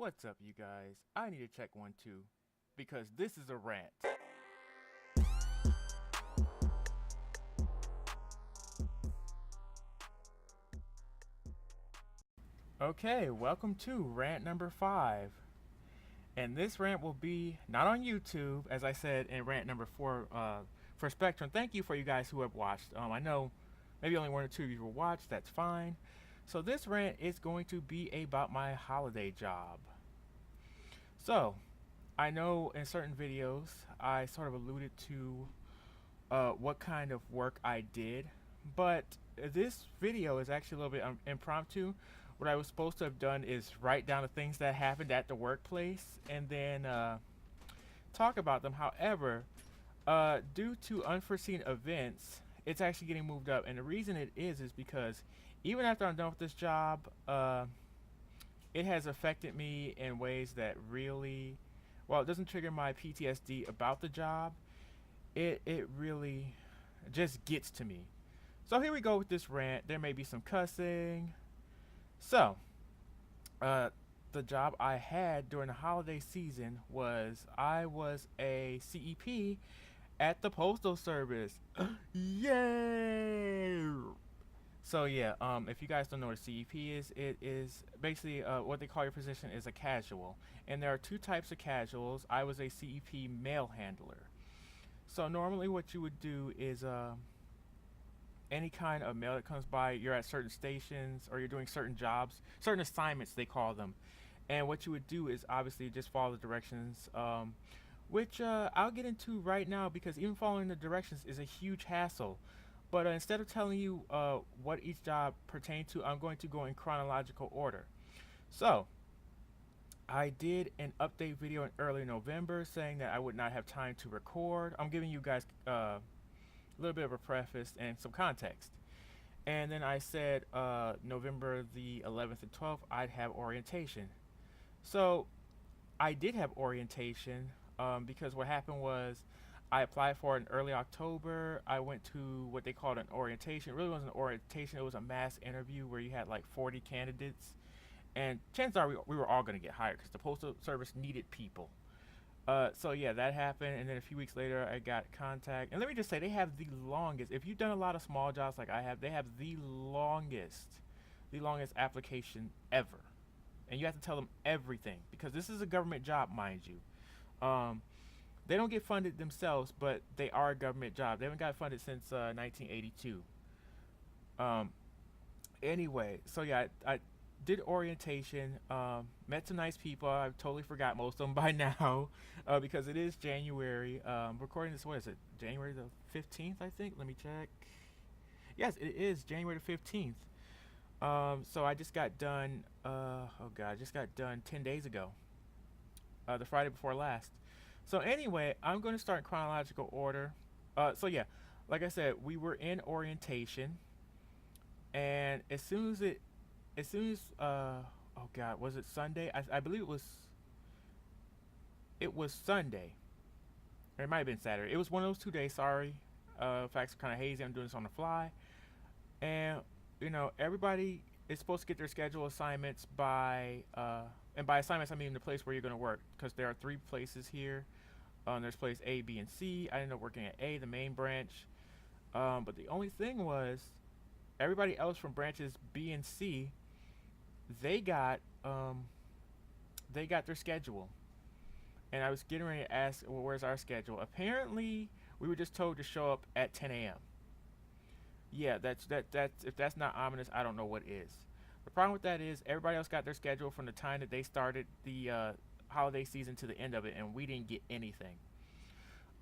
What's up, you guys? I need to check one too, because this is a rant. Okay, welcome to rant number 5. And this rant will be not on YouTube, as I said in rant number 4 for Spectrum. Thank you for you guys who have watched. I know maybe only one or two of you will watch, that's fine. So, this rant is going to be about my holiday job. So, I know in certain videos I sort of alluded to what kind of work I did, but this video is actually a little bit impromptu. What I was supposed to have done is write down the things that happened at the workplace and then talk about them. However, due to unforeseen events, it's actually getting moved up, and the reason it is because even after I'm done with this job, it has affected me in ways that really, well, it doesn't trigger my PTSD about the job. It really just gets to me. So here we go with this rant. There may be some cussing. So, uh, the job I had during the holiday season was I was a CEP at the Postal Service. Yay! So yeah, if you guys don't know what a CEP is, it is basically what they call your position is a casual, and there are two types of casuals. I was a CEP mail handler. So normally, what you would do is any kind of mail that comes by, you're at certain stations or you're doing certain jobs, certain assignments they call them, and what you would do is obviously just follow the directions, which I'll get into right now because even following the directions is a huge hassle. But instead of telling you what each job pertained to, I'm going to go in chronological order. So, I did an update video in early November saying that I would not have time to record. I'm giving you guys a little bit of a preface and some context. And then I said November the 11th and 12th, I'd have orientation. So I did have orientation because what happened was I applied for it in early October. I went to what they called an orientation. It really wasn't an orientation, it was a mass interview where you had like 40 candidates. And chances are we were all going to get hired because the Postal Service needed people. So yeah, that happened, and then a few weeks later, I got contact. And let me just say, they have the longest. If you've done a lot of small jobs like I have, they have the longest application ever. And you have to tell them everything because this is a government job, mind you. Um, they don't get funded themselves, but they are a government job. They haven't got funded since 1982. Um, anyway, so yeah, I did orientation, met some nice people. I totally forgot most of them by now because it is January. Recording this, what is it? January the 15th, I think. Let me check. Yes, it is January the 15th. So I just got done, oh God, I just got done 10 days ago, the Friday before last. So anyway, I'm going to start in chronological order. So yeah, like I said, we were in orientation, and as soon as oh God, was it Sunday? I believe it was Sunday. Or it might have been Saturday. It was one of those 2 days, sorry. Facts are kinda hazy. I'm doing this on the fly. And everybody is supposed to get their schedule assignments by and by assignments I mean the place where you're gonna work. Because there are three places here. There's place A, B, and C. I ended up working at A, the main branch. But the only thing was everybody else from branches B and C, they got um they got their schedule, and I was getting ready to ask, well, where's our schedule? Apparently, we were just told to show up at 10 a.m. Yeah, that's if that's not ominous, I don't know what is. The problem with that is everybody else got their schedule from the time that they started the holiday season to the end of it, and we didn't get anything.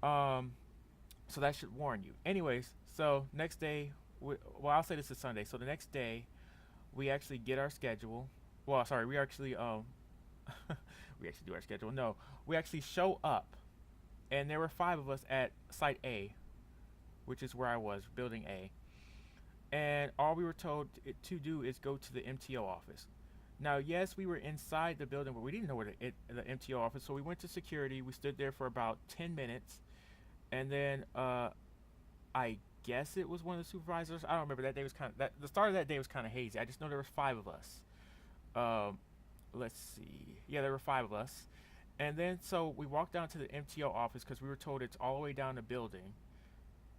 Um, so that should warn you. Anyways, so next day, well, I'll say this is Sunday. So the next day, we actually get our schedule. Well, sorry, we actually we actually do our schedule. No, we actually show up, and there were five of us at site A, which is where I was, building A. And all we were told to do is go to the MTO office. Now, yes, we were inside the building, but we didn't know where the MTO office. So we went to security. We stood there for about 10 minutes, and then I guess it was one of the supervisors. I don't remember. That day was kind of that. The start of that day was kind of hazy. I just know there was five of us. Um, let's see. Yeah, there were five of us. And then so we walked down to the MTO office because we were told it's all the way down the building.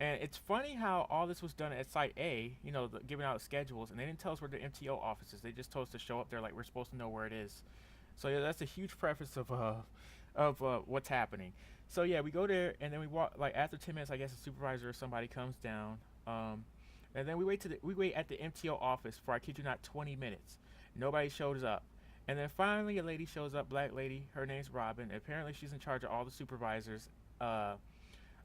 And it's funny how all this was done at Site A, giving out schedules, and they didn't tell us where the MTO office is. They just told us to show up there like we're supposed to know where it is. So yeah, that's a huge preface of what's happening. So yeah, we go there and then we walk like after 10 minutes, I guess a supervisor or somebody comes down, and then we wait at the MTO office for, I kid you not, 20 minutes. Nobody shows up, and then finally a lady shows up, black lady. Her name's Robin. Apparently she's in charge of all the supervisors.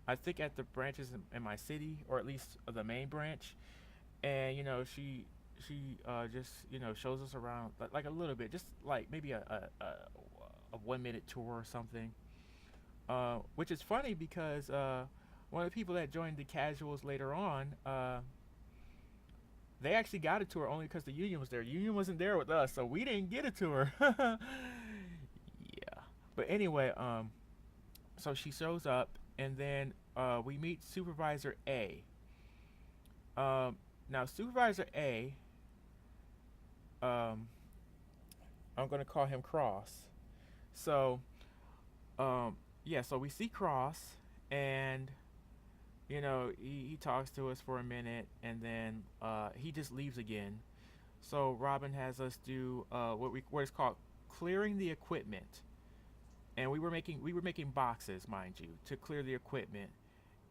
I think at the branches in my city, or at least the main branch, and she just shows us around like a little bit, just like maybe a 1 minute tour or something. Which is funny because one of the people that joined the casuals later on, they actually got a tour only because the union was there. Union wasn't there with us, so we didn't get a tour. Yeah, but anyway, so she shows up, and then we meet Supervisor A. Now Supervisor A, um, I'm gonna call him Cross. So yeah, so we see Cross, and he talks to us for a minute, and then he just leaves again. So Robin has us do what is called clearing the equipment, and we were making boxes, mind you, to clear the equipment.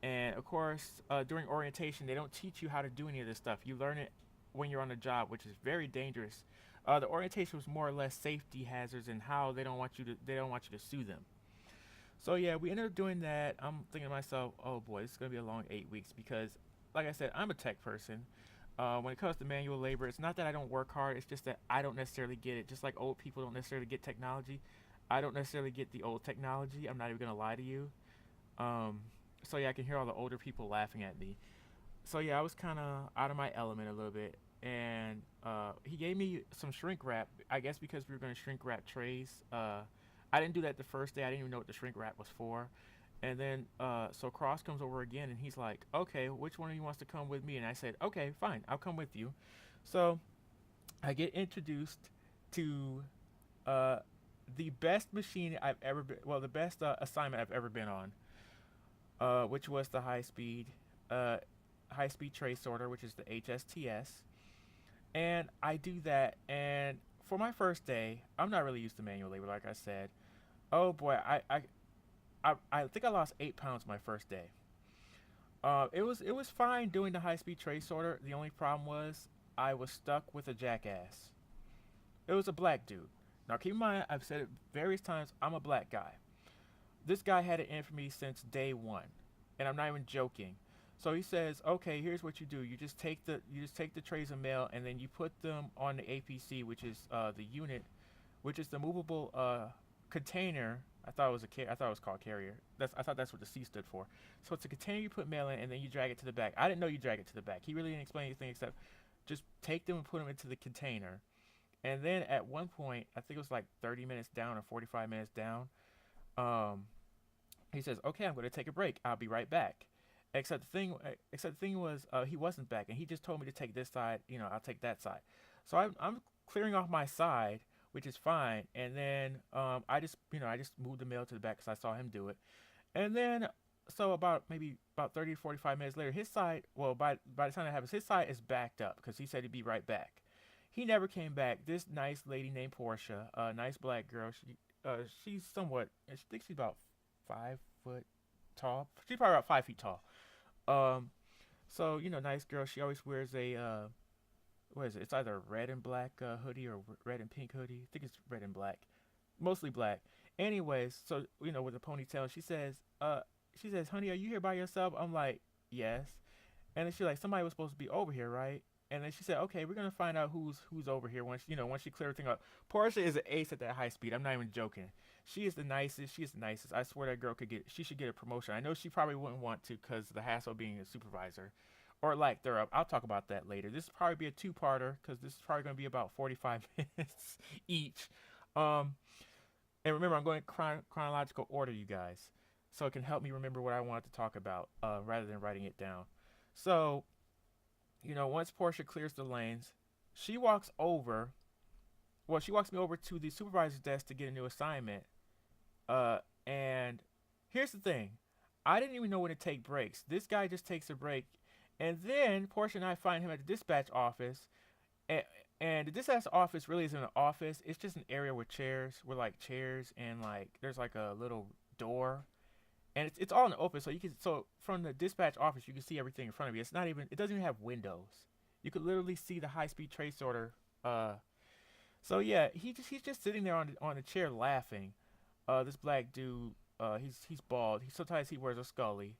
And of course, during orientation, they don't teach you how to do any of this stuff. You learn it when you're on the job, which is very dangerous. The orientation was more or less safety hazards and how they don't want you to sue them. So yeah, we ended up doing that. I'm thinking to myself, oh boy, this is gonna be a long 8 weeks because, like I said, I'm a tech person. When it comes to manual labor, it's not that I don't work hard. It's just that I don't necessarily get it. Just like old people don't necessarily get technology, I don't necessarily get the old technology. I'm not even gonna lie to you. Um, so yeah, I can hear all the older people laughing at me. So yeah, I was kind of out of my element a little bit, and he gave me some shrink wrap. I guess because we were gonna shrink wrap trays. I didn't do that the first day. I didn't even know what the shrink wrap was for. And then so Cross comes over again, and he's like, "Okay, which one of you wants to come with me?" And I said, "Okay, fine, I'll come with you." So I get introduced to uh, the best machine I've ever been. Well, the best assignment I've ever been on, which was the uh, high speed tray sorter, which is the HSTS. And I do that, and for my first day, I'm not really used to manual labor, like I said. Oh boy, I think I lost 8 pounds my first day. It was fine doing the high speed tray sorter. The only problem was I was stuck with a jackass. It was a black dude. Now keep in mind, I've said it various times. I'm a black guy. This guy had it in for me since day one, and I'm not even joking. So he says, "Okay, here's what you do. You just take the trays of mail, and then you put them on the APC, which is the unit, which is the movable container. I thought it was called carrier. I thought that's what the C stood for. So it's a container you put mail in, and then you drag it to the back. I didn't know you drag it to the back. He really didn't explain anything except just take them and put them into the container. And then at one point, I think it was like 30 minutes down or 45 minutes down, um, he says, "Okay, I'm going to take a break. I'll be right back." Except the thing was, he wasn't back, and he just told me to take this side. I'll take that side. So I'm clearing off my side, which is fine. And then I just moved the mail to the back because I saw him do it. And then so about 30 to 45 minutes later, his side. Well, by the time that happens, his side is backed up because he said he'd be right back. He never came back. This nice lady named Portia, a nice black girl. She's somewhat. I think she's about 5 foot tall. She's probably about 5 feet tall. Um, so nice girl. She always wears a what is it? It's either a red and black hoodie or red and pink hoodie. I think it's red and black, mostly black. Anyways, so with a ponytail, she says, "Honey, are you here by yourself?" I'm like, "Yes." And then she's like, "Somebody was supposed to be over here, right?" And then she said, "Okay, we're gonna find out who's over here once she cleared everything up." Portia is an ace at that high speed. I'm not even joking. She is the nicest. She is the nicest. I swear that girl she should get a promotion. I know she probably wouldn't want to because the hassle of being a supervisor, or like they're up. I'll talk about that later. This will probably be a two-parter because this is probably gonna be about 45 minutes each. Um, and remember, I'm going chronological order, you guys, so it can help me remember what I wanted to talk about rather than writing it down. So once Portia clears the lanes, she walks over well, she walks me over to the supervisor's desk to get a new assignment. Uh, and here's the thing, I didn't even know when to take breaks. This guy just takes a break, and then Portia and I find him at the dispatch office, and, and the dispatch office really isn't an office. It's just an area with chairs, and like there's like a little door, and it's all in the open, so you can so from the dispatch office you can see everything in front of you. It doesn't even have windows. You could literally see the high speed trace order. So yeah, he's just sitting there on the chair laughing. This black dude, he's bald. Sometimes he wears a Scully.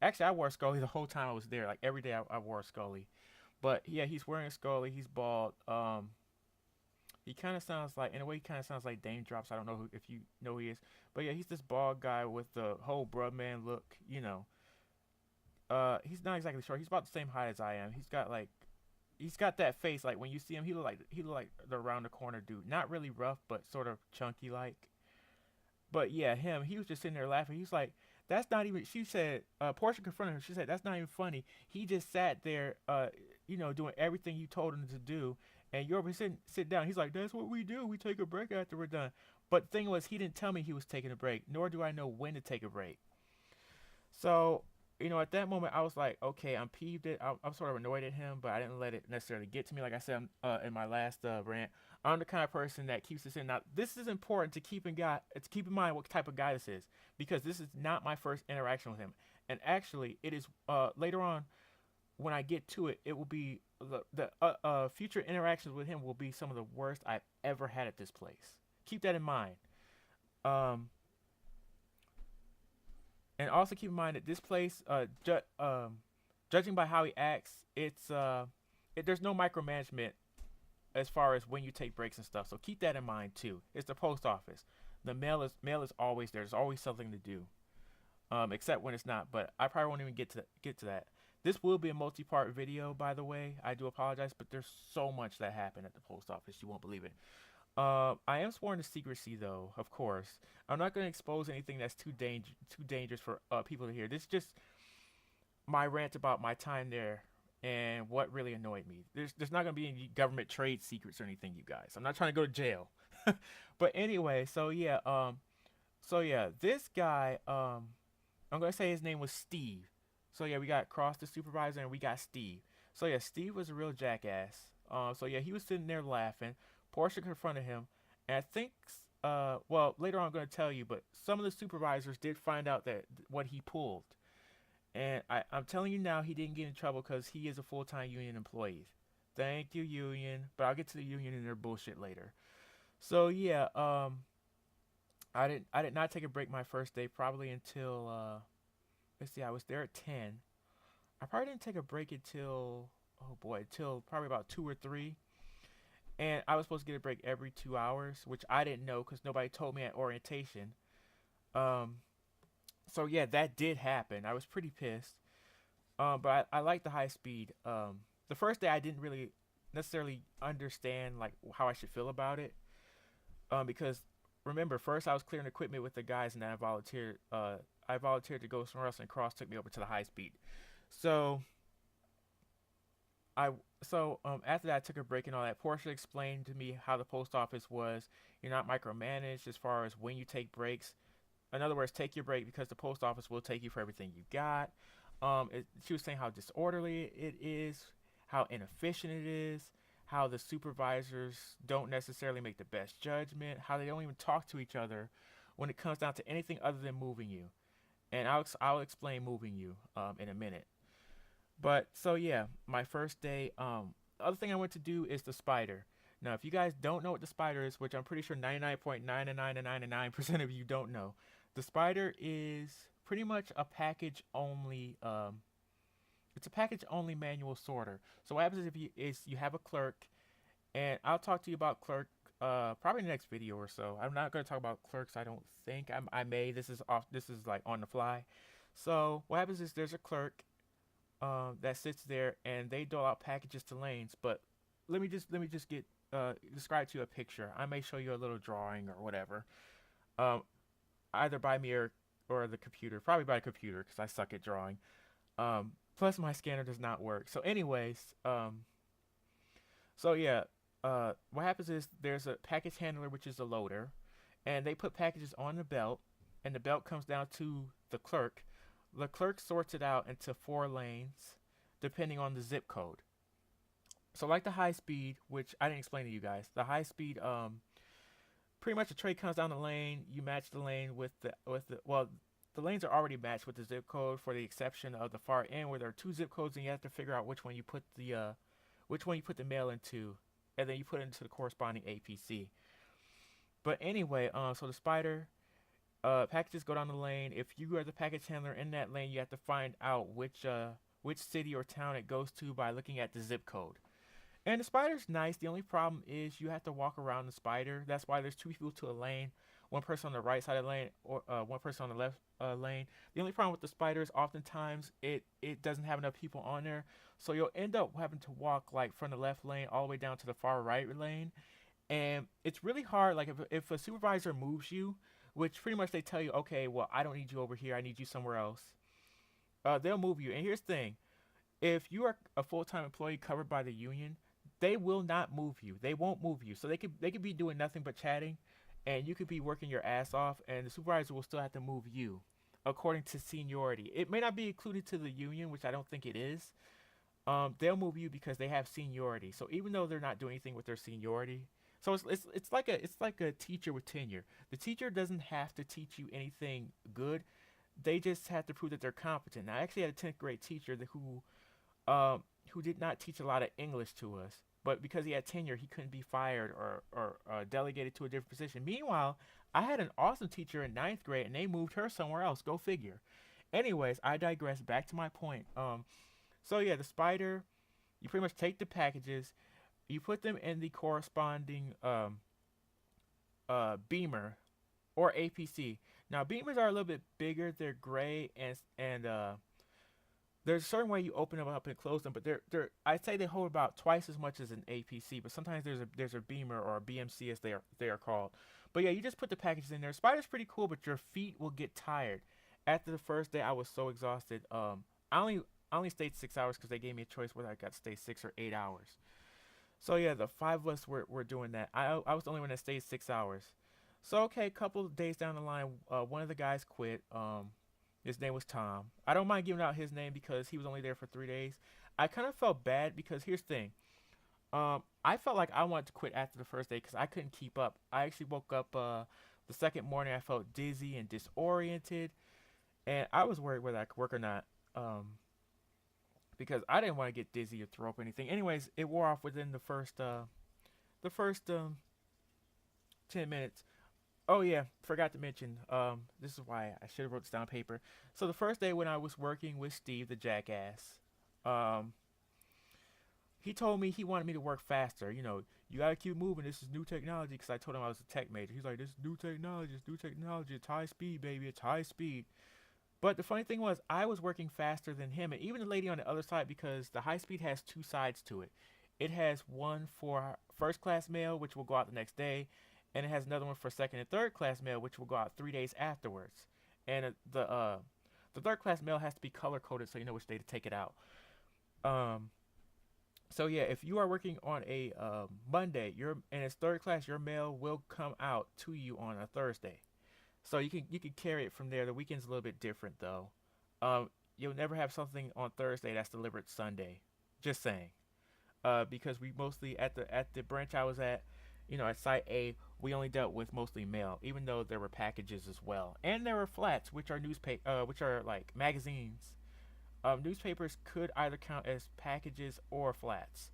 Actually, I wore a Scully the whole time I was there. Like every day, I wore a Scully. But yeah, he's wearing a Scully. He's bald. He kind of sounds like, in a way, he kind of sounds like Dame Drops. I don't know if you know who he is, but yeah, he's this bald guy with the whole bruh man look. He's not exactly short. He's about the same height as I am. He's got that face. Like when you see him, he look like the around the corner dude. Not really rough, but sort of chunky like. But yeah, him, he was just sitting there laughing. He was like, that's not even, she said, Portia confronted him. She said, that's not even funny. He just sat there, doing everything you told him to do. And you're over here sit down. He's like, that's what we do. We take a break after we're done. But the thing was, he didn't tell me he was taking a break, nor do I know when to take a break. So, at that moment, I was like, okay, I'm peeved. I'm sort of annoyed at him, but I didn't let it necessarily get to me. Like I said in my last rant, I'm the kind of person that keeps this in. Now, this is important to keep in mind what type of guy this is, because this is not my first interaction with him. And actually, it is later on when I get to it, it will be the future interactions with him will be some of the worst I've ever had at this place. Keep that in mind. Um, and also keep in mind that this place, judging by how he acts, there's no micromanagement as far as when you take breaks and stuff. So keep that in mind too. It's the post office. The mail is always there. There's always something to do, except when it's not. But I probably won't even get to that. This will be a multi-part video, by the way. I do apologize, but there's so much that happened at the post office. You won't believe it. I am sworn to secrecy, though. Of course, I'm not going to expose anything that's too dangerous for people to hear. This is just my rant about my time there and what really annoyed me. There's not going to be any government trade secrets or anything, you guys. I'm not trying to go to jail. But anyway, this guy, I'm going to say his name was Steve. So yeah, we got Cross the supervisor and we got Steve. So yeah, Steve was a real jackass. So yeah, he was sitting there laughing. Portia confronted him, and I think, well, later on I'm going to tell you, but some of the supervisors did find out that what he pulled, and I'm telling you now, he didn't get in trouble because he is a full-time union employee. Thank you, union. But I'll get to the union and their bullshit later. So yeah, I did not take a break my first day, probably until let's see, I was there at 10. I probably didn't take a break until, oh boy, until probably about 2 or 3. And I was supposed to get a break every 2 hours, which I didn't know because nobody told me at orientation. Um, so yeah, that did happen. I was pretty pissed. But I like the high speed. The first day I didn't really necessarily understand like how I should feel about it. Because remember, first I was clearing equipment with the guys, and then I volunteered. I volunteered to go somewhere else, and Cross took me over to the high speed. So I after that I took a break and all that. Portia explained to me how the post office was. You're not micromanaged as far as when you take breaks. In other words, take your break because the post office will take you for everything you got. She was saying how disorderly it is, how inefficient it is, how the supervisors don't necessarily make the best judgment, how they don't even talk to each other when it comes down to anything other than moving you. And I'll explain moving you in a minute. But so yeah, my first day. The other thing I went to do is the spider. Now, if you guys don't know what the spider is, which I'm pretty sure 99.99999% of you don't know, the spider is pretty much a package only. It's a package only manual sorter. So what happens is you have a clerk, and I'll talk to you about clerk probably in the next video or so. I'm not going to talk about clerks. I don't think I may. This is off. This is like on the fly. So what happens is there's a clerk that sits there and they dole out packages to lanes. But let me just get describe to you a picture. I may show you a little drawing or whatever, um, either by me or the computer. Probably by computer because I suck at drawing. Plus my scanner does not work. So anyways, so yeah, what happens is there's a package handler, which is a loader, and they put packages on the belt, and the belt comes down to the clerk. The clerk sorts it out into 4 lanes, depending on the zip code. So like the high speed, which I didn't explain to you guys, the high speed, pretty much the tray comes down the lane. You match the lane with the well, the lanes are already matched with the zip code, for the exception of the far end where there are 2 zip codes, and you have to figure out which one you put the mail into, and then you put it into the corresponding APC. But anyway, so the spider packages go down the lane. If you are the package handler in that lane, you have to find out which city or town it goes to by looking at the zip code. And the spider's nice. The only problem is you have to walk around the spider. That's why there's 2 people to a lane, one person on the right side of the lane, or one person on the left lane. The only problem with the spider is oftentimes it doesn't have enough people on there, so you'll end up having to walk like from the left lane all the way down to the far right lane, and it's really hard. Like if a supervisor moves you, which pretty much they tell you, okay, well I don't need you over here, I need you somewhere else. They'll move you. And here's the thing: if you are a full-time employee covered by the union, they will not move you. They won't move you. So they could be doing nothing but chatting, and you could be working your ass off, and the supervisor will still have to move you according to seniority. It may not be included to the union, which I don't think it is. They'll move you because they have seniority. So even though they're not doing anything with their seniority, so it's like a teacher with tenure. The teacher doesn't have to teach you anything good. They just have to prove that they're competent. Now, I actually had a 10th grade teacher who did not teach a lot of English to us. But because he had tenure, he couldn't be fired or delegated to a different position. Meanwhile, I had an awesome teacher in 9th grade, and they moved her somewhere else. Go figure. Anyways, I digress. Back to my point. So yeah, the spider, you pretty much take the packages, you put them in the corresponding beamer or APC. Now beamers are a little bit bigger. They're gray, and there's a certain way you open them up and close them, but they're I'd say they hold about twice as much as an APC. But sometimes there's a beamer or a BMC as they are called. But yeah, you just put the packages in there. Spider's pretty cool, but your feet will get tired. After the first day, I was so exhausted. I only stayed 6 hours because they gave me a choice whether I got to stay 6 or 8 hours. So yeah, the five of us were doing that. I was the only one that stayed 6 hours. So okay, a couple of days down the line, one of the guys quit. His name was Tom. I don't mind giving out his name because he was only there for 3 days. I kind of felt bad because here's the thing. I felt like I wanted to quit after the first day because I couldn't keep up. I actually woke up the second morning. I felt dizzy and disoriented, and I was worried whether I could work or not. Because I didn't want to get dizzy or throw up or anything. Anyways, it wore off within the first 10 minutes. Oh yeah, forgot to mention. This is why I should have wrote this down on paper. So the first day when I was working with Steve, the jackass, um, he told me he wanted me to work faster. You gotta keep moving. This is new technology. Because I told him I was a tech major. He's like, this is new technology. It's new technology. It's high speed, baby. It's high speed. But the funny thing was, I was working faster than him, and even the lady on the other side, because the high speed has 2 sides to it. It has one for first class mail, which will go out the next day, and it has another one for second and third class mail, which will go out 3 days afterwards. And the third class mail has to be color coded so you know which day to take it out. Um, so yeah, if you are working on a Monday, and it's third class, your mail will come out to you on a Thursday. So you can carry it from there. The weekend's a little bit different though. You'll never have something on Thursday that's delivered Sunday. Just saying. Because we mostly at the branch I was at, at site A, we only dealt with mostly mail, even though there were packages as well, and there were flats, which are like magazines. Newspapers could either count as packages or flats.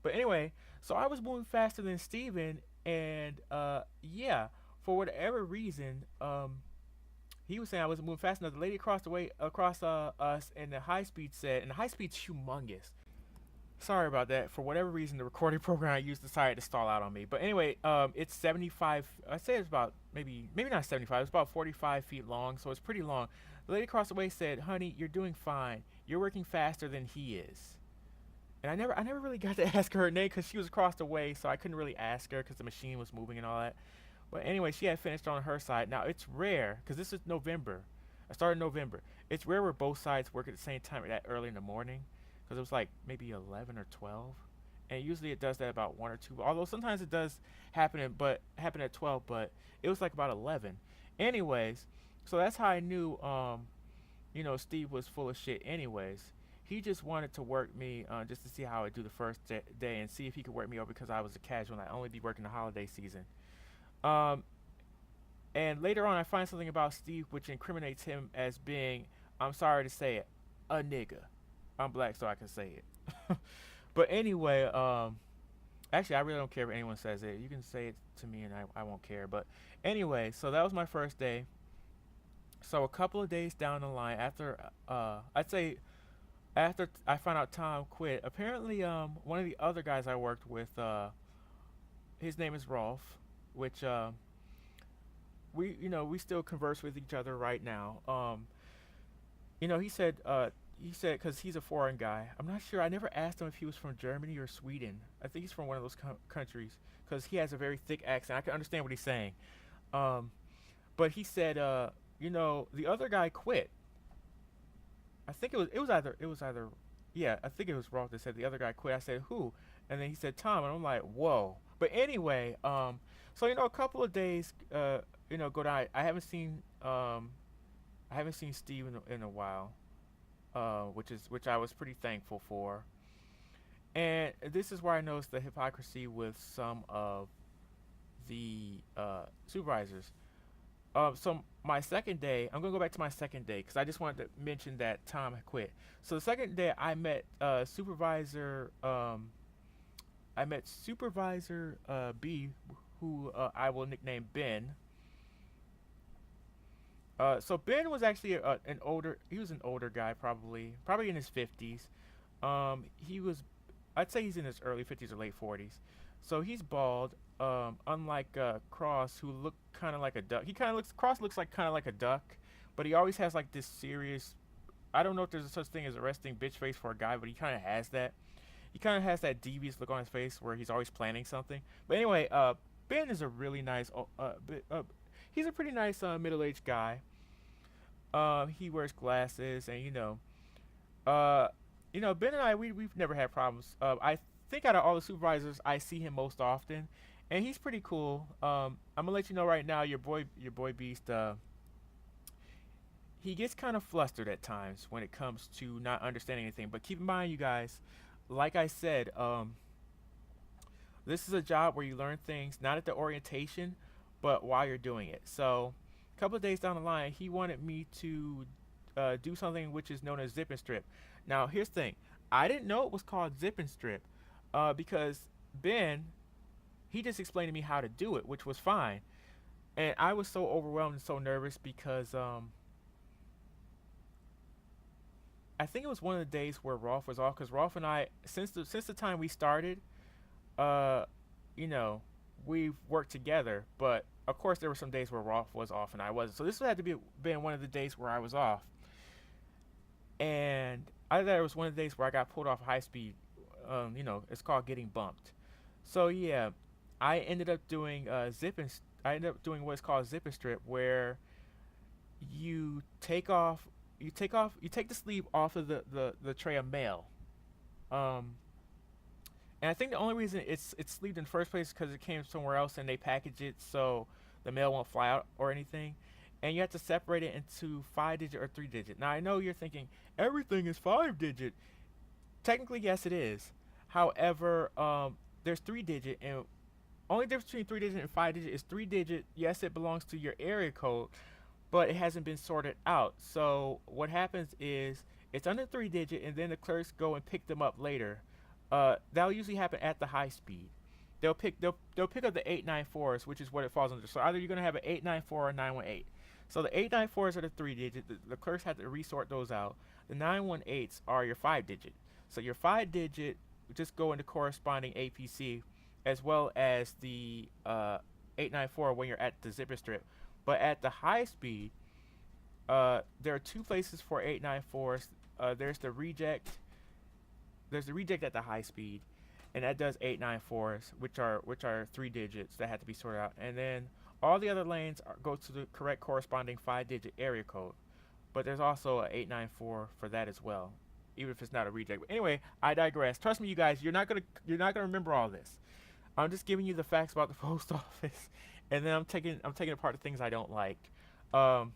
But anyway, so I was moving faster than Steven, and yeah, for whatever reason, he was saying I wasn't moving fast enough. The lady across the way, across us, and the high speed said, and the high speed's humongous. Sorry about that. For whatever reason, the recording program I used decided to stall out on me. But anyway, it's 75. I say it's about maybe not 75. It's about 45 feet long, so it's pretty long. The lady across the way said, "Honey, you're doing fine. You're working faster than he is." And I never really got to ask her name because she was across the way, so I couldn't really ask her because the machine was moving and all that. But anyway, she had finished on her side. Now it's rare because this is November. I started in November. It's rare where both sides work at the same time that early in the morning because it was like maybe 11 or 12. and usually it does that about one or two. Although sometimes it does happen at 12, but it was like about 11. Anyways, so that's how I knew Steve was full of shit. Anyways, he just wanted to work me just to see how I do the first day and see if he could work me over because I was a casual and I only be working the holiday season. Um, and later on, I find something about Steve which incriminates him as being, I'm sorry to say it, a nigga. I'm black, so I can say it. But anyway, actually, I really don't care if anyone says it. You can say it to me, and I won't care. But anyway, so that was my first day. So a couple of days down the line, after I'd say after I found out Tom quit, apparently one of the other guys I worked with, his name is Rolf, which we still converse with each other right now. He said because he's a foreign guy. I'm not sure. I never asked him if he was from Germany or Sweden. I think he's from one of those countries because he has a very thick accent. I can understand what he's saying. Um, but he said, the other guy quit. I think it was either yeah, I think it was Roth that said the other guy quit. I said who, and then he said Tom, and I'm like whoa. But anyway, so a couple of days go down. I haven't seen Steve in a while, which I was pretty thankful for. And this is where I noticed the hypocrisy with some of the supervisors. So my second day, I'm gonna go back to my second day because I just wanted to mention that Tom had quit. So the second day, I met supervisor. I met supervisor B, who I will nickname Ben. So Ben was actually he was an older guy, probably in his 50s. He was, I'd say he's in his early 50s or late 40s. So he's bald. Unlike Cross, who looked kind of like a duck. Cross looks like kind of like a duck, but he always has like this serious. I don't know if there's a such thing as a resting bitch face for a guy, but he kind of has that. He kind of has that devious look on his face where he's always planning something. But anyway, Ben is a really nice. He's a pretty nice middle-aged guy. He wears glasses, and Ben and I we've never had problems. I think out of all the supervisors, I see him most often, and he's pretty cool. I'm gonna let you know right now, your boy Beast. He gets kind of flustered at times when it comes to not understanding anything. But keep in mind, you guys, like I said, this is a job where you learn things not at the orientation, but while you're doing it. So, a couple of days down the line, he wanted me to do something which is known as zip and strip. Now, here's the thing: I didn't know it was called zip and strip because Ben, he just explained to me how to do it, which was fine. And I was so overwhelmed and so nervous because I think it was one of the days where Rolf was off because Rolf and I, since the time we started, uh, you know, we've worked together. But of course, there were some days where Rolf was off and I wasn't. So this had to be been one of the days where I was off, and I thought it was one of the days where I got pulled off high speed. It's called getting bumped. So yeah, I ended up doing I ended up doing what's called zip and strip, where you you take the sleeve off of the tray of mail. Um, and I think the only reason it's sleeved in the first place is because it came somewhere else and they package it so the mail won't fly out or anything. And you have to separate it into 5 digit or 3 digit. Now I know you're thinking everything is 5 digit. Technically, yes, it is. However, there's 3 digit, and only difference between 3 digit and 5 digit is 3 digit. Yes, it belongs to your area code, but it hasn't been sorted out. So what happens is it's under 3 digit, and then the clerks go and pick them up later. That'll usually happen at the high speed. They'll pick up the 894s, which is what it falls under. So either you're gonna have an 894 or 918. So the 894s are the 3 digit. The clerks have to resort those out. The 918s are your 5 digit. So your 5 digit just go into corresponding APC, as well as the 894 when you're at the zipper strip. But at the high speed, there are two places for 894s. There's the reject. There's the reject at the high speed, and that does 894s, which are 3 digits that have to be sorted out. And then all the other lanes go to the correct corresponding 5 digit area code. But there's also a 894 for that as well. even if it's not a reject. But anyway, I digress. Trust me, you guys, you're not gonna remember all this. I'm just giving you the facts about the post office, and then I'm taking apart the things I don't like. Um,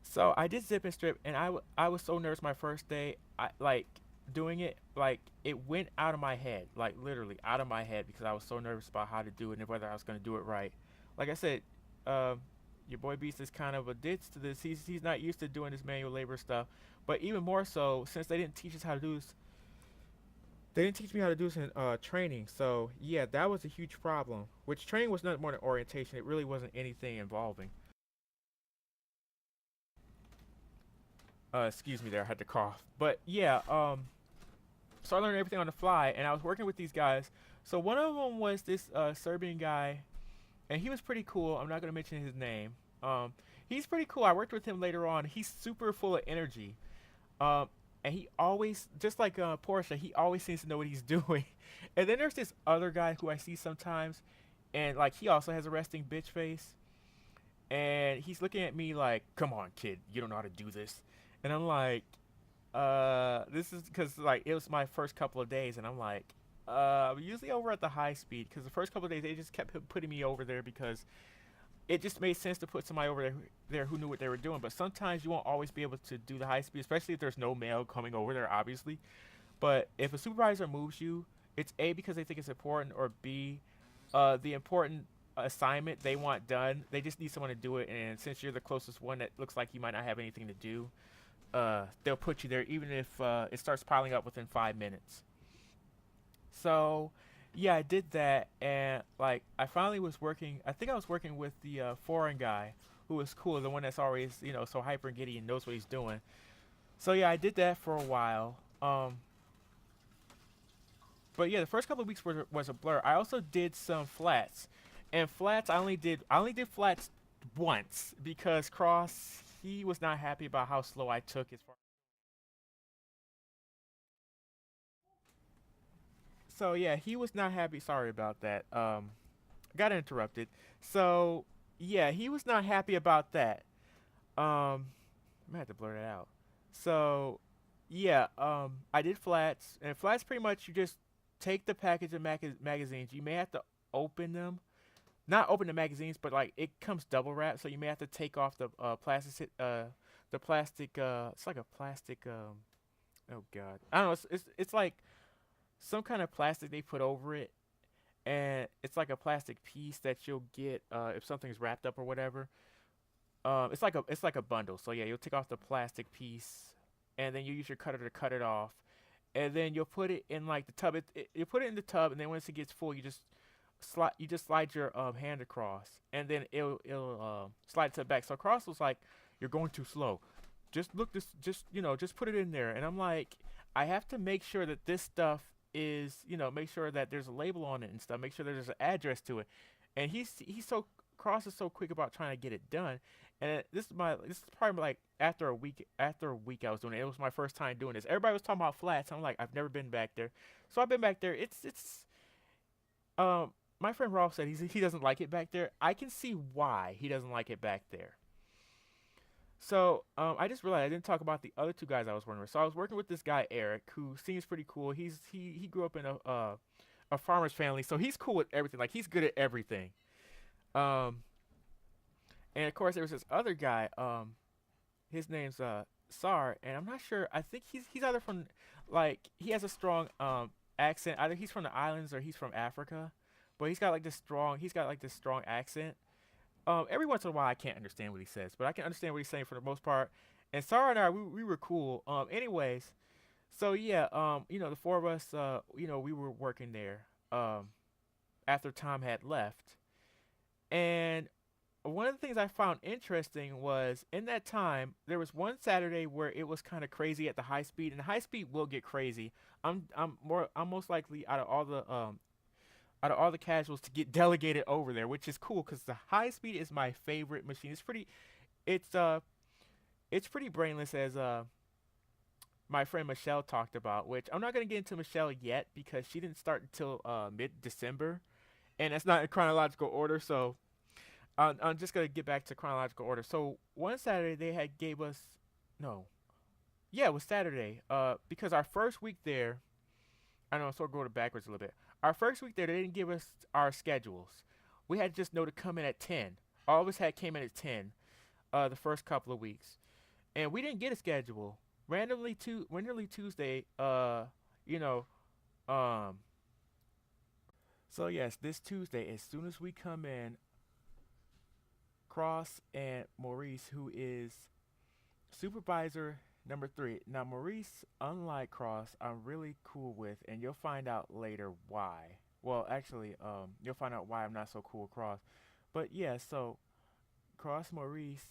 so I did zip and strip, and I was so nervous my first day. I like doing it, like it went out of my head, like literally out of my head because I was so nervous about how to do it and whether I was gonna do it right. Like I said, um, your boy Beast is kind of a ditz to this. He's not used to doing this manual labor stuff, but even more so since they didn't teach us how to do this. They didn't teach me how to do this in training, so yeah, that was a huge problem. Which training was nothing more than orientation. It really wasn't anything involving. Excuse me, there, I had to cough. But yeah, so I learned everything on the fly, and I was working with these guys. So one of them was this Serbian guy, and he was pretty cool. I'm not gonna mention his name. He's pretty cool. I worked with him later on. He's super full of energy. Um, and he always, just like Porsche, he always seems to know what he's doing. And then there's this other guy who I see sometimes, and like he also has a resting bitch face, and he's looking at me like, "Come on, kid, you don't know how to do this." And I'm like, this is because like it was my first couple of days, and I'm like, I'm usually over at the high speed because the first couple of days they just kept putting me over there because it just made sense to put somebody over there who knew what they were doing. But sometimes you won't always be able to do the high speed, especially if there's no mail coming over there, obviously. But if a supervisor moves you, it's A, because they think it's important, or B, the important assignment they want done, they just need someone to do it. And since you're the closest one that looks like you might not have anything to do, they'll put you there even if it starts piling up within 5 minutes. So, yeah, I did that, and like I finally was working. I think I was working with the foreign guy who was cool, the one that's always so hyper and giddy and knows what he's doing. So yeah, I did that for a while. But yeah, the first couple of weeks was a blur. I also did some flats, and flats I only did flats once because Cross he was not happy about how slow I took as far. So yeah, he was not happy. Sorry about that. Got interrupted. So yeah, he was not happy about that. I might have to blur that out. So yeah, I did flats, and flats pretty much you just take the package of magazines. You may have to open them, not open the magazines, but like it comes double wrapped, so you may have to take off the plastic. It's like a plastic. Oh god, I don't know. It's like some kind of plastic they put over it, and it's like a plastic piece that you'll get if something's wrapped up or whatever. It's like a bundle. So yeah, you'll take off the plastic piece, and then you use your cutter to cut it off, and then you'll put it in like the tub. You put it in the tub, and then once it gets full, you just slide your hand across, and then it'll slide to the back. So across was like you're going too slow. Just put it in there, and I'm like, I have to make sure that this stuff is make sure that there's a label on it and stuff. Make sure that there's an address to it, and he's so Cross is so quick about trying to get it done. And this is probably like after a week I was doing it. It was my first time doing this. Everybody was talking about flats. I'm like, I've never been back there, so I've been back there. It's my friend Rolf said he doesn't like it back there. I can see why he doesn't like it back there. So I just realized I didn't talk about the other two guys I was working with. So I was working with this guy Eric, who seems pretty cool. He grew up in a farmer's family, so he's cool with everything. Like he's good at everything. Um, and of course there was this other guy. His name's Sar, and I'm not sure. I think he's either from like he has a strong accent. Either he's from the islands or he's from Africa, but he's got like this strong accent. Every once in a while I can't understand what he says, but I can understand what he's saying for the most part. And Sarah and I, we were cool. Anyways, so yeah, the four of us, we were working there. After Tom had left, and one of the things I found interesting was in that time there was one Saturday where it was kind of crazy at the high speed, and the high speed will get crazy. I'm most likely out of all the casuals to get delegated over there, which is cool because the high speed is my favorite machine. It's uh, it's pretty brainless as my friend Michelle talked about. Which I'm not gonna get into Michelle yet because she didn't start until mid December, and that's not in chronological order. So I'm just gonna get back to chronological order. So one Saturday they had gave us no. Yeah, it was Saturday. Because our first week there, I know, sort of going backwards a little bit. Our first week there, they didn't give us our schedules. We had to just know to come in at 10. All of us had came in at 10. The first couple of weeks, and we didn't get a schedule. Randomly Tuesday. You know. Um. So yes, this Tuesday, as soon as we come in, Cross and Maurice, who is supervisor number three. Now Maurice, unlike Cross, I'm really cool with, and you'll find out later why. Well, actually, you'll find out why I'm not so cool with Cross. But yeah, so Cross Maurice,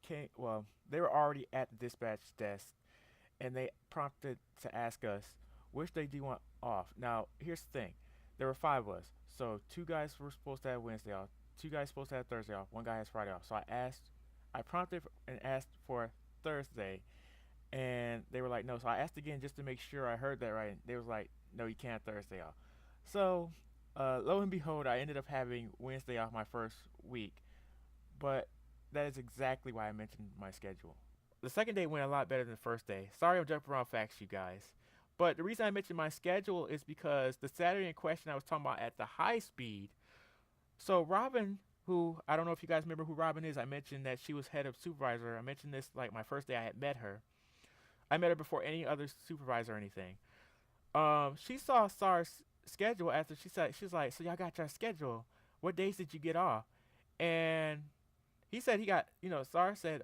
came. Well, they were already at the dispatch desk, and they prompted to ask us which day do you want off. Now, here's the thing: there were five of us, so two guys were supposed to have Wednesday off, two guys supposed to have Thursday off, one guy has Friday off. So I prompted and asked for Thursday, and they were like, no. So I asked again just to make sure I heard that right. And they was like, no, you can't have Thursday off. So, lo and behold, I ended up having Wednesday off my first week, but that is exactly why I mentioned my schedule. The second day went a lot better than the first day. Sorry I'm jumping around facts, you guys. But the reason I mentioned my schedule is because the Saturday in question I was talking about at the high speed. So Robin, who I don't know if you guys remember who Robin is, I mentioned that she was head of supervisor. I mentioned this like my first day I had met her. I met her before any other supervisor or anything. She saw Sar's schedule after she's like, so y'all got your schedule. What days did you get off? And he said he got, Sar said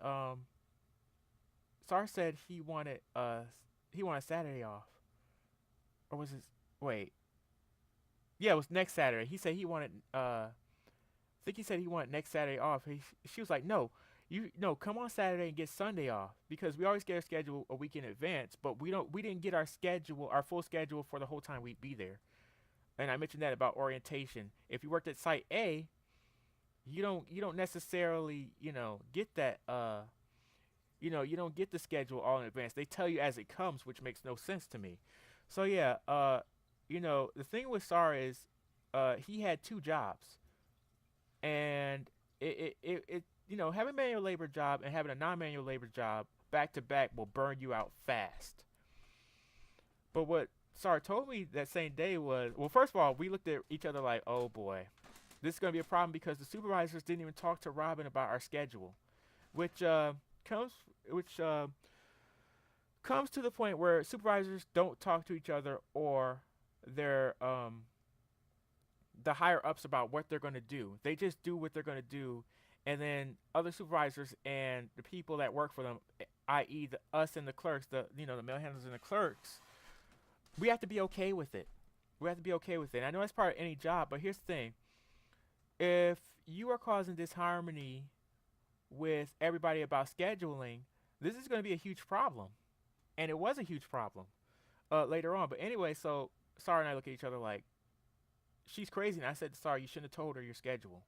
he wanted Saturday off, or was it? Wait, yeah, it was next Saturday. He said he wanted. I think he said he wanted next Saturday off. She was like, no, you no, come on Saturday and get Sunday off because we always get our schedule a week in advance, but we didn't get our full schedule for the whole time we'd be there. And I mentioned that about orientation. If you worked at Site A, you don't necessarily get that you don't get the schedule all in advance. They tell you as it comes, which makes no sense to me. So yeah, the thing with Sar is, he had two jobs, and having a manual labor job and having a non-manual labor job back to back will burn you out fast. But what Sar told me that same day was, well, first of all, we looked at each other like, oh boy, this is gonna be a problem because the supervisors didn't even talk to Robin about our schedule, which comes which comes to the point where supervisors don't talk to each other or their the higher ups about what they're going to do. They just do what they're going to do, and then other supervisors and the people that work for them, i.e., us and the clerks, the mail handlers and the clerks, we have to be okay with it. We have to be okay with it. And I know that's part of any job, but here's the thing: if you are causing disharmony with everybody about scheduling, this is going to be a huge problem. And it was a huge problem later on. But anyway, so Sarah and I look at each other like, she's crazy. And I said to Sarah, you shouldn't have told her your schedule.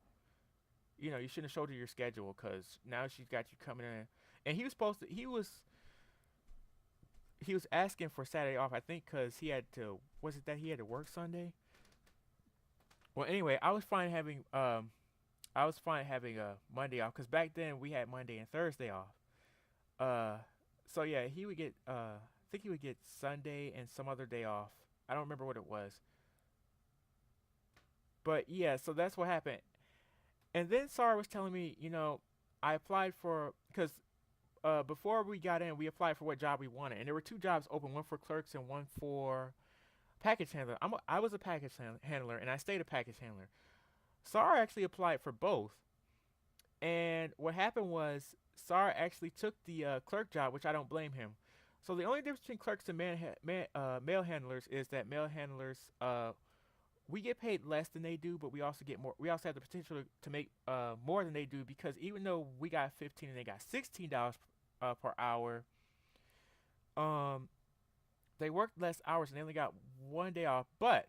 You shouldn't have showed her your schedule because now she's got you coming in. And he was asking for Saturday off, I think, because was it that he had to work Sunday? Well, anyway, I was fine having a Monday off because back then we had Monday and Thursday off. Uh, so yeah, I think he would get Sunday and some other day off. I don't remember what it was, but yeah, so that's what happened. And then Sarah was telling me, I applied for because before we got in, we applied for what job we wanted, and there were two jobs open, one for clerks and one for package handler. I was a handler, and I stayed a package handler. Sarah actually applied for both, and what happened was Sarah actually took the clerk job, which I don't blame him. So the only difference between clerks and mail handlers is that mail handlers, we get paid less than they do, but we also get more. We also have the potential to make more than they do because even though we got 15 and they got $16 per hour, um, they worked less hours and they only got one day off, but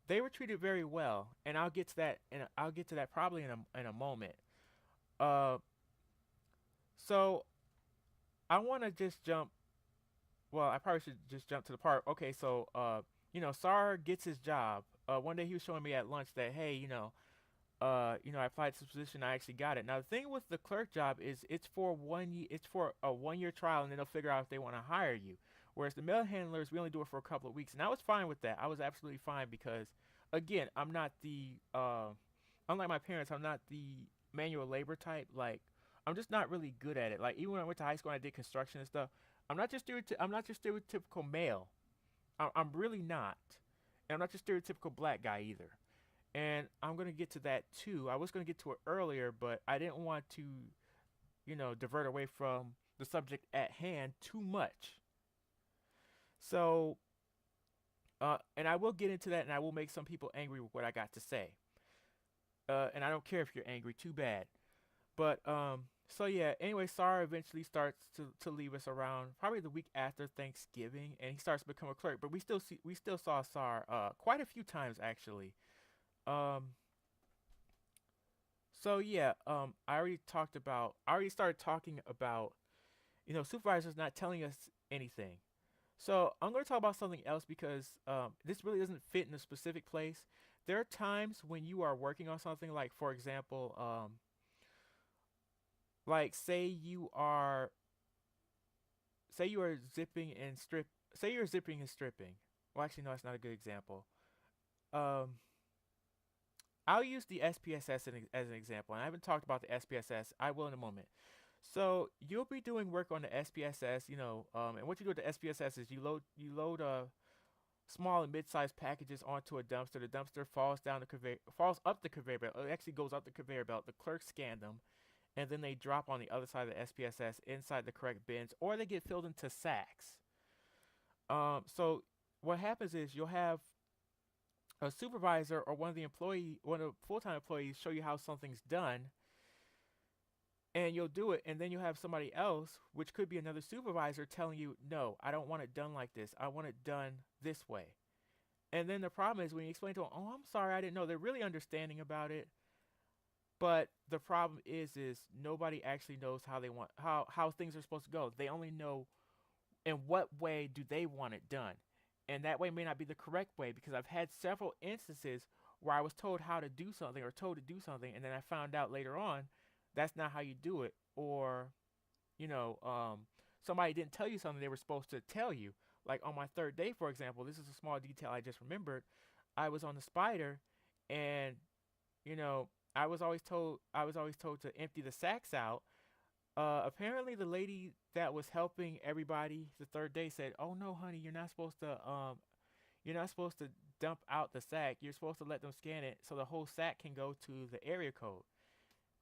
they were treated very well, and I'll get to that, and I'll get to that probably in a moment. Uh, so I want to just jump. Well, I probably should just jump to the part. Okay, so Sar gets his job. One day he was showing me at lunch that hey, I applied to this position, I actually got it. Now the thing with the clerk job is it's for 1 year, it's for a 1 year trial, and then they'll figure out if they want to hire you. Whereas the mail handlers, we only do it for a couple of weeks, and I was fine with that. I was absolutely fine because, again, I'm not the unlike my parents, I'm not the manual labor type. Like, I'm just not really good at it. Like, even when I went to high school and I did construction and stuff, I'm not your stereotypical male. I'm really not, and I'm not your stereotypical black guy either. And I'm gonna get to that too. I was gonna get to it earlier, but I didn't want to, divert away from the subject at hand too much. So, and I will get into that, and I will make some people angry with what I got to say. And I don't care if you're angry, too bad. But so yeah. Anyway, Sarah eventually starts to leave us around probably the week after Thanksgiving, and he starts to become a clerk. But we still saw Sarah quite a few times actually. Um, so yeah. I already started talking about supervisors not telling us anything. So I'm going to talk about something else because this really doesn't fit in a specific place. There are times when you are working on something, like for example, like say you are zipping and strip say you're zipping and stripping. Well, actually, no, that's not a good example. Um, I'll use the SPSS as an example, and I haven't talked about the SPSS. I will in a moment. So you'll be doing work on the SPSS, and what you do with the SPSS is you load small and mid-sized packages onto a dumpster. The dumpster falls up the conveyor belt. It actually goes up the conveyor belt. The clerks scan them, and then they drop on the other side of the SPSS inside the correct bins, or they get filled into sacks. So what happens is you'll have a supervisor or one of the full-time employees show you how something's done, and you'll do it, and then you'll have somebody else, which could be another supervisor, telling you, no, I don't want it done like this. I want it done this way. And then the problem is when you explain to them, oh, I'm sorry, I didn't know. They're really understanding about it. But the problem is nobody actually knows how things are supposed to go. They only know in what way do they want it done. And that way may not be the correct way, because I've had several instances where I was told how to do something or told to do something, and then I found out later on that's not how you do it. Or, you know, um, somebody didn't tell you something they were supposed to tell you. Like on my third day, for example, this is a small detail I just remembered. I was on the spider, and I was always told to empty the sacks out. Apparently, the lady that was helping everybody the third day said, "Oh no, honey, you're not supposed to dump out the sack. You're supposed to let them scan it so the whole sack can go to the area code."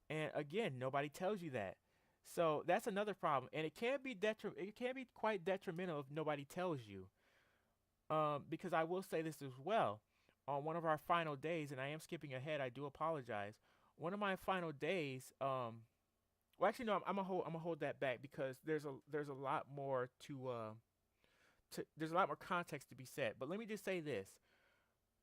And again, nobody tells you that. So that's another problem, and it can be quite detrimental if nobody tells you. Because I will say this as well. On one of our final days, and I am skipping ahead, I do apologize. One of my final days, well, actually, no, I'm gonna hold that back because there's a lot more there's a lot more context to be said. But let me just say this: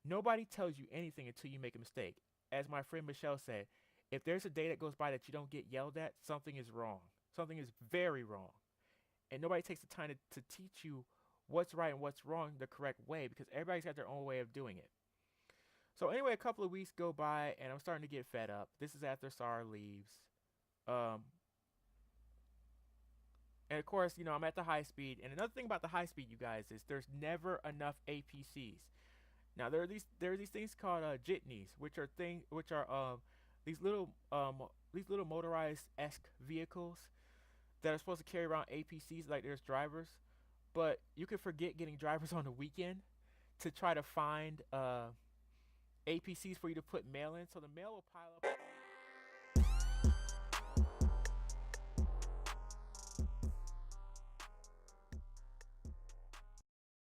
nobody tells you anything until you make a mistake. As my friend Michelle said, if there's a day that goes by that you don't get yelled at, something is wrong. Something is very wrong, and nobody takes the time to teach you what's right and what's wrong the correct way, because everybody's got their own way of doing it. So anyway, a couple of weeks go by, and I'm starting to get fed up. This is after Sarah leaves. Um, and of course, I'm at the high speed. And another thing about the high speed, you guys, is there's never enough APCs. Now there are these things called jitneys, which are these little motorized esque vehicles that are supposed to carry around APCs like there's drivers, but you could forget getting drivers on the weekend to try to find APCs for you to put mail in, so the mail will pile up.